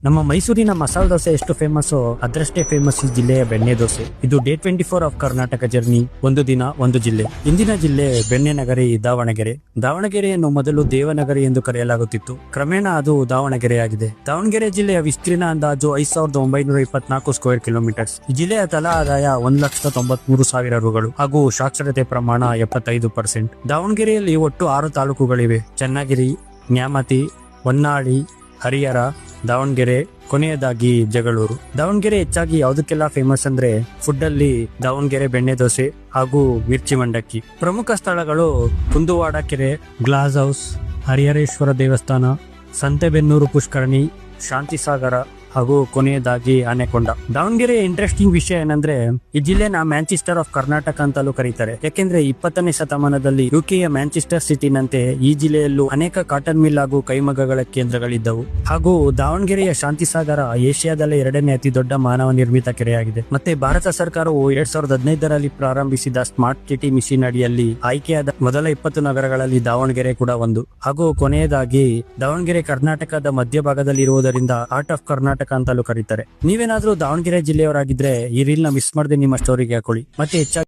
ನಮ್ಮ ಮೈಸೂರಿನ ಮಸಾಲೆ ದೋಸೆ ಎಷ್ಟು ಫೇಮಸ್ ಅದರಷ್ಟೇ ಫೇಮಸ್ ಈ ಜಿಲ್ಲೆಯ ಬೆಣ್ಣೆ ದೋಸೆ. ಇದು ಡೇ 24 ಆಫ್ ಕರ್ನಾಟಕ ಜರ್ನಿ, ಒಂದು ದಿನ ಒಂದು ಜಿಲ್ಲೆ. ಇಂದಿನ ಜಿಲ್ಲೆ ಬೆಣ್ಣೆ ನಗರಿ ದಾವಣಗೆರೆ. ದಾವಣಗೆರೆಯನ್ನು ಮೊದಲು ದೇವನಗರಿ ಎಂದು ಕರೆಯಲಾಗುತ್ತಿತ್ತು. ಕ್ರಮೇಣ ಅದು ದಾವಣಗೆರೆಯಾಗಿದೆ. ದಾವಣಗೆರೆ ಜಿಲ್ಲೆಯ ವಿಸ್ತೀರ್ಣ ಅಂದಾಜು 5924 ಸ್ಕ್ವೇರ್ ಕಿಲೋಮೀಟರ್ಸ್. ಈ ಜಿಲ್ಲೆಯ ತಲಾ ಆದಾಯ 1,93,000 ರುಗಳು ಹಾಗೂ ಸಾಕ್ಷರತೆ ಪ್ರಮಾಣ 75%. ದಾವಣಗೆರೆಯಲ್ಲಿ ಒಟ್ಟು 6 ತಾಲೂಕುಗಳಿವೆ: ಚನ್ನಗಿರಿ, ನ್ಯಾಮತಿ, ಹೊನ್ನಾಳಿ, ಹರಿಹರ, ದಾವಣಗೆರೆ, ಕೊನೆಯದಾಗಿ ಜಗಳೂರು. ದಾವಣಗೆರೆ ಹೆಚ್ಚಾಗಿ ಯಾವುದಕ್ಕೆಲ್ಲ ಫೇಮಸ್ ಅಂದ್ರೆ ಫುಡ್ ಅಲ್ಲಿ ದಾವಣಗೆರೆ ಬೆಣ್ಣೆ ದೋಸೆ ಹಾಗೂ ಮಿರ್ಚಿ ಮಂಡಕ್ಕಿ. ಪ್ರಮುಖ ಸ್ಥಳಗಳು ಕುಂದುವಾಡ ಕೆರೆ, ಗ್ಲಾಸ್ ಹೌಸ್, ಹರಿಹರೇಶ್ವರ ದೇವಸ್ಥಾನ, ಸಂತೆಬೆನ್ನೂರು ಪುಷ್ಕರಣಿ, ಶಾಂತಿಸಾಗರ ಹಾಗೂ ಕೊನೆಯದಾಗಿ ಆನೆಕೊಂಡ. ದಾವಣಗೆರೆಯ ಇಂಟ್ರೆಸ್ಟಿಂಗ್ ವಿಷಯ ಏನಂದ್ರೆ ಈ ಜಿಲ್ಲೆನ ಮ್ಯಾಂಚೆಸ್ಟರ್ ಆಫ್ ಕರ್ನಾಟಕ ಅಂತಲೂ ಕರೀತಾರೆ. ಯಾಕೆಂದ್ರೆ 20ನೇ ಶತಮಾನದಲ್ಲಿ ಯುಕೆಯ ಮ್ಯಾಂಚೆಸ್ಟರ್ ಸಿಟಿನಂತೆ ಈ ಜಿಲ್ಲೆಯಲ್ಲೂ ಅನೇಕ ಕಾಟನ್ ಮಿಲ್ ಹಾಗೂ ಕೈಮಗ್ಗಗಳ ಕೇಂದ್ರಗಳಿದ್ದವು. ಹಾಗೂ ದಾವಣಗೆರೆಯ ಶಾಂತಿಸಾಗರ ಏಷ್ಯಾದಲ್ಲೇ 2ನೇ ಅತಿ ದೊಡ್ಡ ಮಾನವ ನಿರ್ಮಿತ ಕೆರೆಯಾಗಿದೆ. ಮತ್ತೆ ಭಾರತ ಸರ್ಕಾರವು 2015ರಲ್ಲಿ ಪ್ರಾರಂಭಿಸಿದ ಸ್ಮಾರ್ಟ್ ಸಿಟಿ ಮಿಷನ್ ಅಡಿಯಲ್ಲಿ ಆಯ್ಕೆಯಾದ ಮೊದಲ 20 ನಗರಗಳಲ್ಲಿ ದಾವಣಗೆರೆ ಕೂಡ ಒಂದು. ಹಾಗೂ ಕೊನೆಯದಾಗಿ ದಾವಣಗೆರೆ ಕರ್ನಾಟಕದ ಮಧ್ಯಭಾಗದಲ್ಲಿ ಇರುವುದರಿಂದ ಹಾರ್ಟ್ ಆಫ್ ಕರ್ನಾಟಕ ಅಂತಲೂ ಕರೀತಾರೆ. ನೀವೇನಾದ್ರೂ ದಾವಣಗೆರೆ ಜಿಲ್ಲೆಯವರಾಗಿದ್ರೆ ಈ ರೀಲ್ ನ ಮಿಸ್ ಮಾಡದೆ ನಿಮ್ಮ ಸ್ಟೋರಿಗೆ ಹಾಕೊಳ್ಳಿ. ಮತ್ತೆ ಹೆಚ್ಚಾಗಿ